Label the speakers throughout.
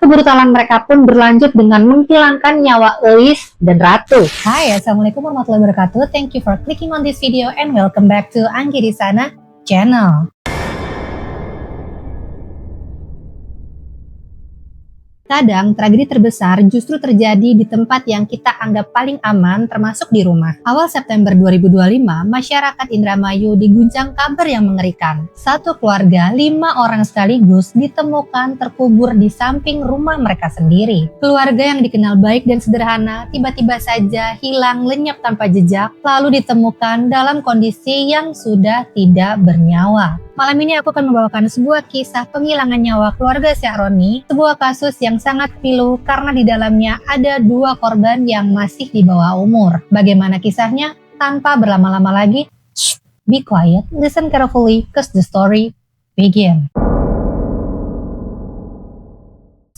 Speaker 1: Kebrutalan mereka pun berlanjut dengan menghilangkan nyawa Euis dan Ratu.
Speaker 2: Hai, Assalamualaikum warahmatullahi wabarakatuh. Thank you for clicking on this video and welcome back to Anggi di Sana channel. Kadang tragedi terbesar justru terjadi di tempat yang kita anggap paling aman, termasuk di rumah. Awal September 2025, masyarakat Indramayu diguncang kabar yang mengerikan. Satu keluarga, 5 orang sekaligus ditemukan terkubur di samping rumah mereka sendiri. Keluarga yang dikenal baik dan sederhana, tiba-tiba saja hilang lenyap tanpa jejak, lalu ditemukan dalam kondisi yang sudah tidak bernyawa. Malam ini aku akan membawakan sebuah kisah penghilangan nyawa keluarga Syahroni, sebuah kasus yang sangat pilu karena di dalamnya ada 2 korban yang masih di bawah umur. Bagaimana kisahnya? Tanpa berlama-lama lagi, be quiet, listen carefully, cause the story begin.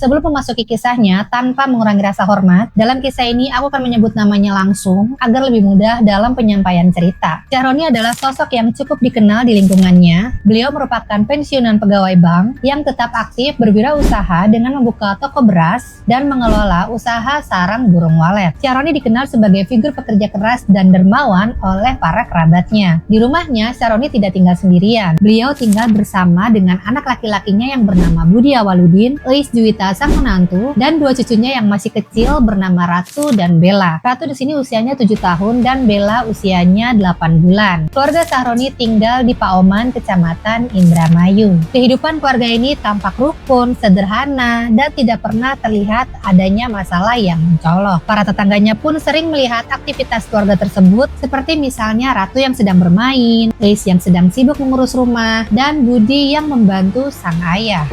Speaker 2: Sebelum memasuki kisahnya, tanpa mengurangi rasa hormat, dalam kisah ini aku akan menyebut namanya langsung agar lebih mudah dalam penyampaian cerita. Syahroni adalah sosok yang cukup dikenal di lingkungannya. Beliau merupakan pensiunan pegawai bank yang tetap aktif berwirausaha dengan membuka toko beras dan mengelola usaha sarang burung walet. Syahroni dikenal sebagai figur pekerja keras dan dermawan oleh para kerabatnya. Di rumahnya, Syahroni tidak tinggal sendirian. Beliau tinggal bersama dengan anak laki-lakinya yang bernama Budi Awaludin, Euis Juwita sang menantu, dan 2 cucunya yang masih kecil bernama Ratu dan Bella. Ratu di sini usianya 7 tahun dan Bella usianya 8 bulan. Keluarga Syahroni tinggal di Paoman, Kecamatan Indramayu. Kehidupan keluarga ini tampak rukun, sederhana, dan tidak pernah terlihat adanya masalah yang mencolok. Para tetangganya pun sering melihat aktivitas keluarga tersebut, seperti misalnya Ratu yang sedang bermain, Euis yang sedang sibuk mengurus rumah, dan Budi yang membantu sang ayah.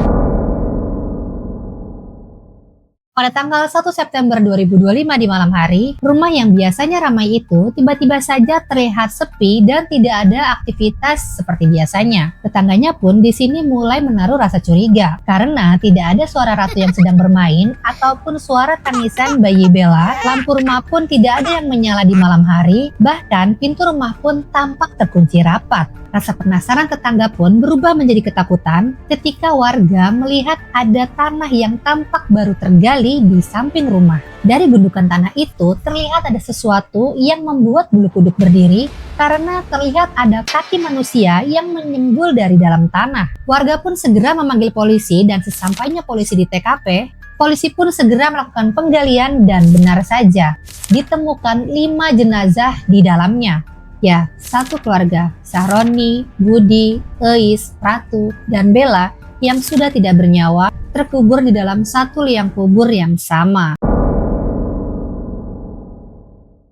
Speaker 2: Pada tanggal 1 September 2025 di malam hari, rumah yang biasanya ramai itu tiba-tiba saja terlihat sepi dan tidak ada aktivitas seperti biasanya. Tetangganya pun di sini mulai menaruh rasa curiga karena tidak ada suara Ratu yang sedang bermain ataupun suara tangisan bayi Bella. Lampu rumah pun tidak ada yang menyala di malam hari, bahkan pintu rumah pun tampak terkunci rapat. Rasa penasaran tetangga pun berubah menjadi ketakutan ketika warga melihat ada tanah yang tampak baru tergali di samping rumah. Dari gundukan tanah itu terlihat ada sesuatu yang membuat bulu kuduk berdiri karena terlihat ada kaki manusia yang menyembul dari dalam tanah. Warga pun segera memanggil polisi dan sesampainya polisi di TKP, polisi pun segera melakukan penggalian dan benar saja ditemukan 5 jenazah di dalamnya. Ya, satu keluarga, Syahroni, Budi, Euis, Ratu, dan Bella yang sudah tidak bernyawa terkubur di dalam satu liang kubur yang sama.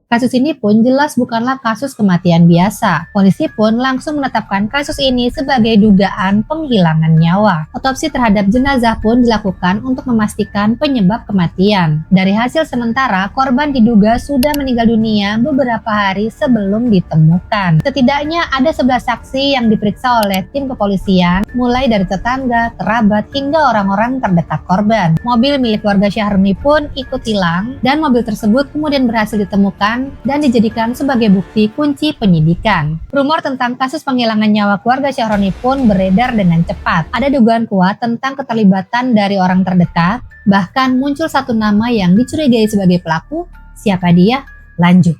Speaker 2: Kasus ini pun jelas bukanlah kasus kematian biasa. Polisi pun langsung menetapkan kasus ini sebagai dugaan penghilangan nyawa. Otopsi terhadap jenazah pun dilakukan untuk memastikan penyebab kematian. Dari hasil sementara, korban diduga sudah meninggal dunia beberapa hari sebelum ditemukan. Setidaknya ada 11 saksi yang diperiksa oleh tim kepolisian, mulai dari tetangga, kerabat, hingga orang-orang terdekat korban. Mobil milik warga Syahroni pun ikut hilang, dan mobil tersebut kemudian berhasil ditemukan dan dijadikan sebagai bukti kunci penyidikan. Rumor tentang kasus penghilangan nyawa keluarga Syahroni pun beredar dengan cepat. Ada dugaan kuat tentang keterlibatan dari orang terdekat, bahkan muncul satu nama yang dicurigai sebagai pelaku. Siapa dia? Lanjut.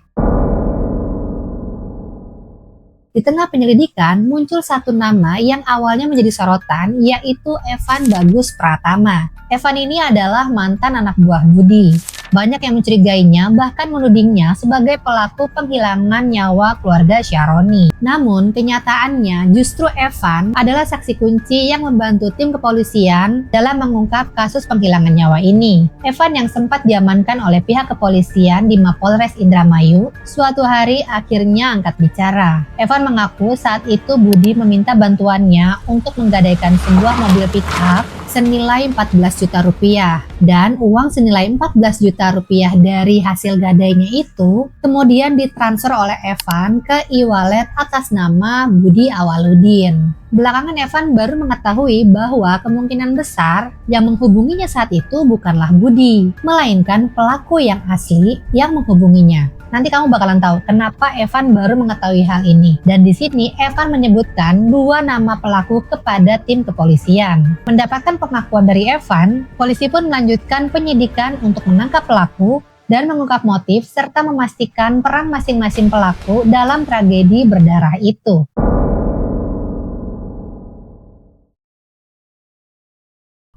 Speaker 2: Di tengah penyelidikan, muncul satu nama yang awalnya menjadi sorotan, yaitu Evan Bagus Pratama. Evan ini adalah mantan anak buah Budi. Banyak yang mencurigainya, bahkan menudingnya sebagai pelaku penghilangan nyawa keluarga Syahroni. Namun, kenyataannya justru Evan adalah saksi kunci yang membantu tim kepolisian dalam mengungkap kasus penghilangan nyawa ini. Evan yang sempat diamankan oleh pihak kepolisian di Mapolres Indramayu, suatu hari akhirnya angkat bicara. Evan mengaku saat itu Budi meminta bantuannya untuk menggadaikan sebuah mobil pick-up senilai 14 juta rupiah, dan uang senilai 14 juta rupiah dari hasil gadainya itu kemudian ditransfer oleh Evan ke e-wallet atas nama Budi Awaludin. Belakangan Evan baru mengetahui bahwa kemungkinan besar yang menghubunginya saat itu bukanlah Budi, melainkan pelaku yang asli yang menghubunginya. Nanti kamu bakalan tahu kenapa Evan baru mengetahui hal ini. Dan di sini Evan menyebutkan 2 nama pelaku kepada tim kepolisian. Mendapatkan pengakuan dari Evan, polisi pun melanjutkan penyidikan untuk menangkap pelaku dan mengungkap motif serta memastikan peran masing-masing pelaku dalam tragedi berdarah itu.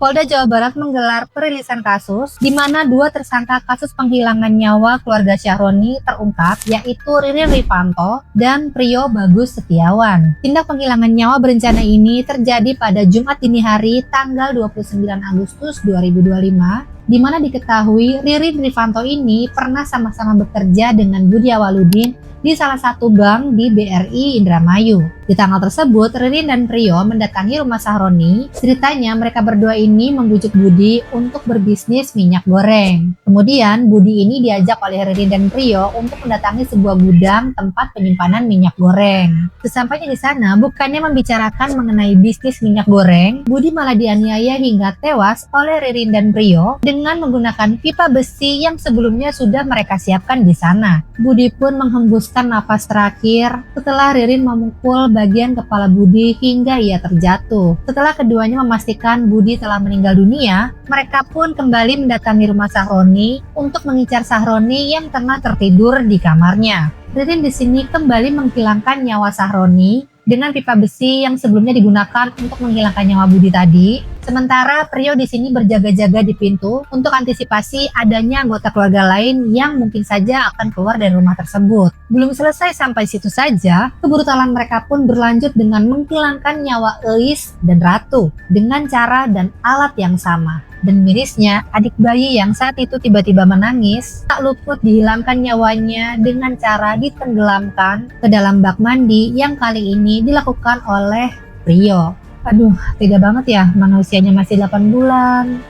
Speaker 2: Polda Jawa Barat menggelar perilisan kasus di mana 2 tersangka kasus penghilangan nyawa keluarga Syahroni terungkap, yaitu Ririn Rifanto dan Prio Bagus Setiawan. Tindak penghilangan nyawa berencana ini terjadi pada Jumat dini hari tanggal 29 Agustus 2025, di mana diketahui Ririn Rifanto ini pernah sama-sama bekerja dengan Budi Awaludin di salah satu bank di BRI Indramayu. Di tanggal tersebut, Ririn dan Prio mendatangi rumah Syahroni. Ceritanya mereka berdua ini membujuk Budi untuk berbisnis minyak goreng. Kemudian Budi ini diajak oleh Ririn dan Prio untuk mendatangi sebuah gudang tempat penyimpanan minyak goreng. Sesampainya di sana, bukannya membicarakan mengenai bisnis minyak goreng, Budi malah dianiaya hingga tewas oleh Ririn dan Prio dengan menggunakan pipa besi yang sebelumnya sudah mereka siapkan di sana. Budi pun menghembuskan nafas terakhir setelah Ririn memukul bagian kepala Budi hingga ia terjatuh. Setelah keduanya memastikan Budi telah meninggal dunia, mereka pun kembali mendatangi rumah Syahroni untuk mengincar Syahroni yang tengah tertidur di kamarnya. Ririn di sini kembali menghilangkan nyawa Syahroni dengan pipa besi yang sebelumnya digunakan untuk menghilangkan nyawa Budi tadi. Sementara Prio di sini berjaga-jaga di pintu untuk antisipasi adanya anggota keluarga lain yang mungkin saja akan keluar dari rumah tersebut. Belum selesai sampai situ saja, kebrutalan mereka pun berlanjut dengan menghilangkan nyawa Eis dan Ratu dengan cara dan alat yang sama. Dan mirisnya, adik bayi yang saat itu tiba-tiba menangis tak luput dihilangkan nyawanya dengan cara ditenggelamkan ke dalam bak mandi yang kali ini dilakukan oleh Prio. Aduh, tega banget ya, mana usianya masih 8 bulan.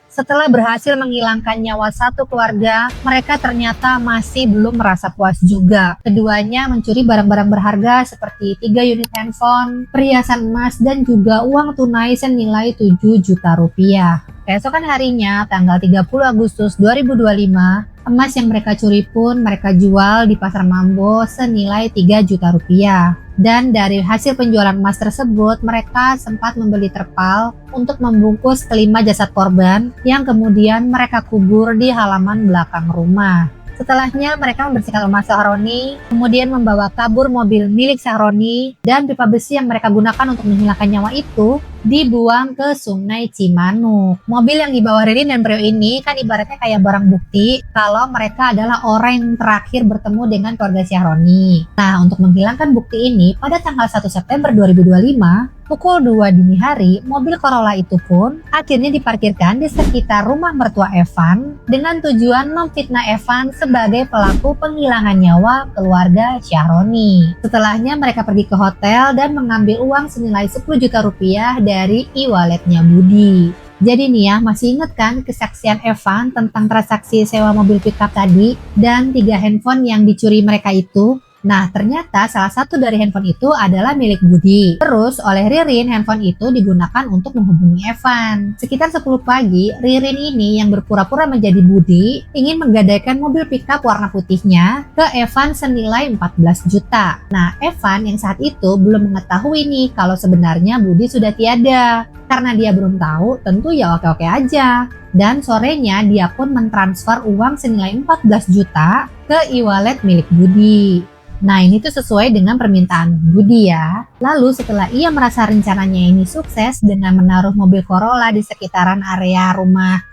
Speaker 2: Setelah berhasil menghilangkan nyawa satu keluarga, mereka ternyata masih belum merasa puas juga. Keduanya mencuri barang-barang berharga seperti 3 unit handphone, perhiasan emas, dan juga uang tunai senilai 7 juta rupiah. Keesokan harinya, tanggal 30 Agustus 2025, emas yang mereka curi pun mereka jual di Pasar Mambo senilai 3 juta rupiah. Dan dari hasil penjualan emas tersebut, mereka sempat membeli terpal untuk membungkus kelima jasad korban yang kemudian mereka kubur di halaman belakang rumah. Setelahnya mereka membersihkan rumah Syahroni, kemudian membawa kabur mobil milik Syahroni, dan pipa besi yang mereka gunakan untuk menghilangkan nyawa itu dibuang ke Sungai Cimanuk. Mobil yang dibawa Ririn dan Prio ini kan ibaratnya kayak barang bukti kalau mereka adalah orang yang terakhir bertemu dengan keluarga Syahroni. Nah, untuk menghilangkan bukti ini, pada tanggal 1 September 2025, pukul 2 dini hari, mobil Corolla itu pun akhirnya diparkirkan di sekitar rumah mertua Evan dengan tujuan memfitnah Evan sebagai pelaku penghilangan nyawa keluarga Syahroni. Setelahnya mereka pergi ke hotel dan mengambil uang senilai 10 juta rupiah dari e-walletnya Budi. Jadi nih ya, masih inget kan kesaksian Evan tentang transaksi sewa mobil pickup tadi dan 3 handphone yang dicuri mereka itu? Nah, ternyata salah satu dari handphone itu adalah milik Budi. Terus oleh Ririn, handphone itu digunakan untuk menghubungi Evan. Sekitar 10 pagi, Ririn ini yang berpura-pura menjadi Budi ingin menggadaikan mobil pickup warna putihnya ke Evan senilai 14 juta. Nah, Evan yang saat itu belum mengetahui nih kalau sebenarnya Budi sudah tiada. Karena dia belum tahu, tentu ya oke-oke aja. Dan sorenya dia pun mentransfer uang senilai 14 juta ke e-wallet milik Budi. Nah, ini tuh sesuai dengan permintaan Budi ya. Lalu setelah ia merasa rencananya ini sukses dengan menaruh mobil Corolla di sekitaran area rumah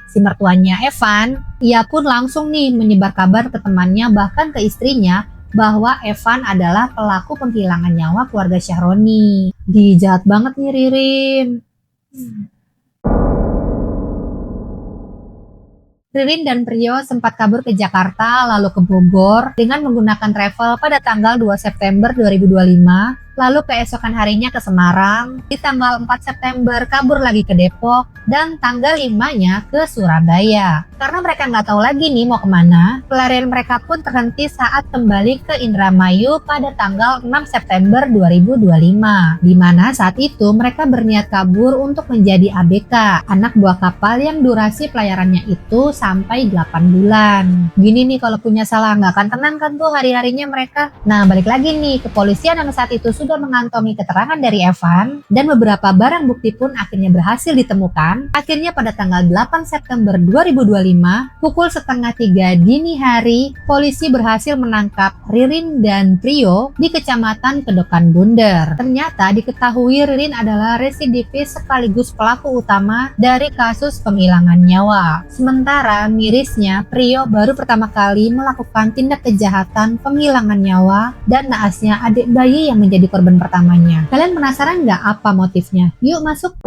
Speaker 2: si mertuanya Evan, ia pun langsung nih menyebar kabar ke temannya bahkan ke istrinya bahwa Evan adalah pelaku penghilangan nyawa keluarga Syahroni. Jahat banget nih Ririn. Ririn dan Prio sempat kabur ke Jakarta lalu ke Bogor dengan menggunakan travel pada tanggal 2 September 2025 lalu keesokan harinya ke Semarang, di tanggal 4 September kabur lagi ke Depok, dan tanggal 5-nya ke Surabaya. Karena mereka nggak tahu lagi nih mau kemana, pelarian mereka pun terhenti saat kembali ke Indramayu pada tanggal 6 September 2025, di mana saat itu mereka berniat kabur untuk menjadi ABK, anak buah kapal yang durasi pelayarannya itu sampai 8 bulan. Gini nih, kalau punya salah nggak akan tenang kan tuh hari-harinya mereka. Nah, balik lagi nih, kepolisian yang saat itu sudah mengantongi keterangan dari Evan, dan beberapa barang bukti pun akhirnya berhasil ditemukan. Akhirnya pada tanggal 8 September 2025, pukul 2:30 dini hari, polisi berhasil menangkap Ririn dan Prio di Kecamatan Kedokan Bunder. Ternyata diketahui Ririn adalah residivis sekaligus pelaku utama dari kasus penghilangan nyawa. Sementara mirisnya, Prio baru pertama kali melakukan tindak kejahatan penghilangan nyawa dan naasnya adik bayi yang menjadi korban pertamanya. Kalian penasaran nggak apa motifnya? Yuk masuk!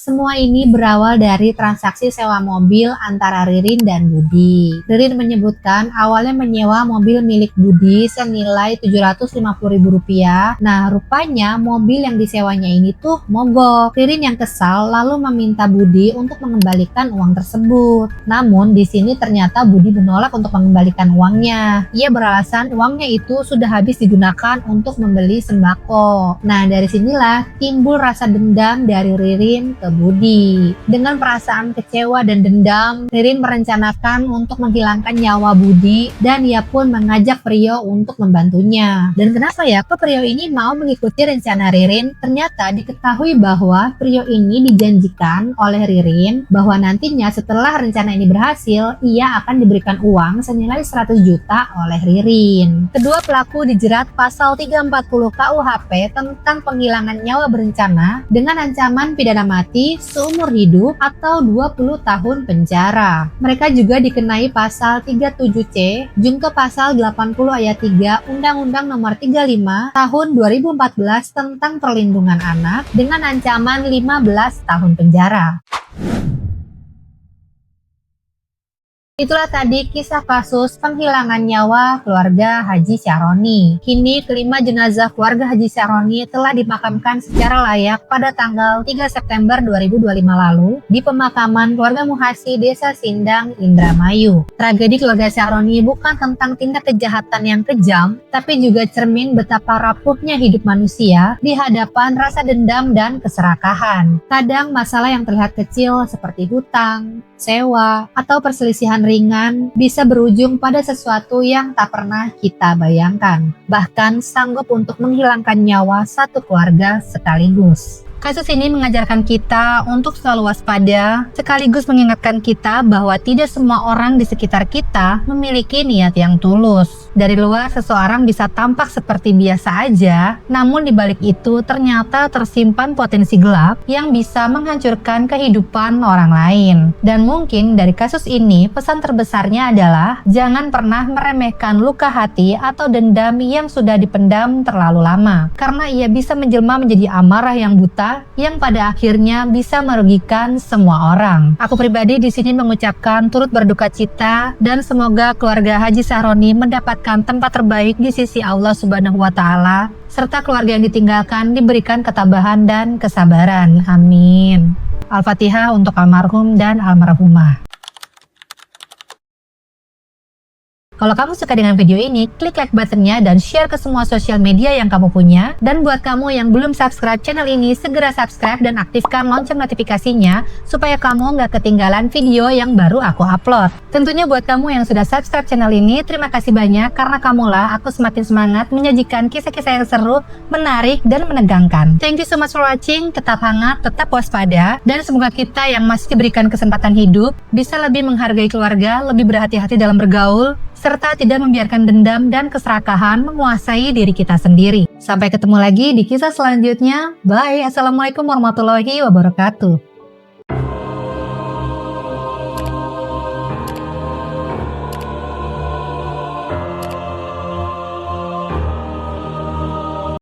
Speaker 2: Semua ini berawal dari transaksi sewa mobil antara Ririn dan Budi. Ririn menyebutkan awalnya menyewa mobil milik Budi senilai Rp750.000. Nah, rupanya mobil yang disewanya ini tuh mogok. Ririn yang kesal lalu meminta Budi untuk mengembalikan uang tersebut. Namun di sini ternyata Budi menolak untuk mengembalikan uangnya. Ia beralasan uangnya itu sudah habis digunakan untuk membeli sembako. Nah, dari sinilah timbul rasa dendam dari Ririn ke Budi. Dengan perasaan kecewa dan dendam, Ririn merencanakan untuk menghilangkan nyawa Budi dan ia pun mengajak Prio untuk membantunya. Dan kenapa ya kok Prio ini mau mengikuti rencana Ririn? Ternyata diketahui bahwa Prio ini dijanjikan oleh Ririn bahwa nantinya setelah rencana ini berhasil, ia akan diberikan uang senilai 100 juta oleh Ririn. Kedua pelaku dijerat pasal 340 KUHP tentang penghilangan nyawa berencana dengan ancaman pidana mati seumur hidup atau 20 tahun penjara. Mereka juga dikenai pasal 37C junto pasal 80 ayat 3 Undang-Undang Nomor 35 Tahun 2014 tentang Perlindungan Anak dengan ancaman 15 tahun penjara. Itulah tadi kisah kasus penghilangan nyawa keluarga Haji Syahroni. Kini kelima jenazah keluarga Haji Syahroni telah dimakamkan secara layak pada tanggal 3 September 2025 lalu di pemakaman keluarga Muhasi Desa Sindang, Indramayu. Tragedi keluarga Syahroni bukan tentang tindak kejahatan yang kejam, tapi juga cermin betapa rapuhnya hidup manusia di hadapan rasa dendam dan keserakahan. Kadang masalah yang terlihat kecil seperti hutang, sewa, atau perselisihan ringan bisa berujung pada sesuatu yang tak pernah kita bayangkan, bahkan sanggup untuk menghilangkan nyawa satu keluarga sekaligus. Kasus ini mengajarkan kita untuk selalu waspada, sekaligus mengingatkan kita bahwa tidak semua orang di sekitar kita memiliki niat yang tulus. Dari luar, seseorang bisa tampak seperti biasa aja, namun di balik itu ternyata tersimpan potensi gelap yang bisa menghancurkan kehidupan orang lain. Dan mungkin dari kasus ini, pesan terbesarnya adalah jangan pernah meremehkan luka hati atau dendam yang sudah dipendam terlalu lama, karena ia bisa menjelma menjadi amarah yang buta yang pada akhirnya bisa merugikan semua orang. Aku pribadi di sini mengucapkan turut berduka cita dan semoga keluarga Haji Syahroni mendapatkan tempat terbaik di sisi Allah Subhanahu wa Ta'ala, serta keluarga yang ditinggalkan diberikan ketabahan dan kesabaran. Amin. Al-Fatihah untuk almarhum dan almarhumah. Kalau kamu suka dengan video ini, klik like buttonnya dan share ke semua sosial media yang kamu punya. Dan buat kamu yang belum subscribe channel ini, segera subscribe dan aktifkan lonceng notifikasinya supaya kamu nggak ketinggalan video yang baru aku upload. Tentunya buat kamu yang sudah subscribe channel ini, terima kasih banyak karena kamulah aku semakin semangat menyajikan kisah-kisah yang seru, menarik, dan menegangkan. Thank you so much for watching, tetap hangat, tetap waspada, dan semoga kita yang masih diberikan kesempatan hidup bisa lebih menghargai keluarga, lebih berhati-hati dalam bergaul, serta tidak membiarkan dendam dan keserakahan menguasai diri kita sendiri. Sampai ketemu lagi di kisah selanjutnya. Bye. Assalamualaikum warahmatullahi wabarakatuh.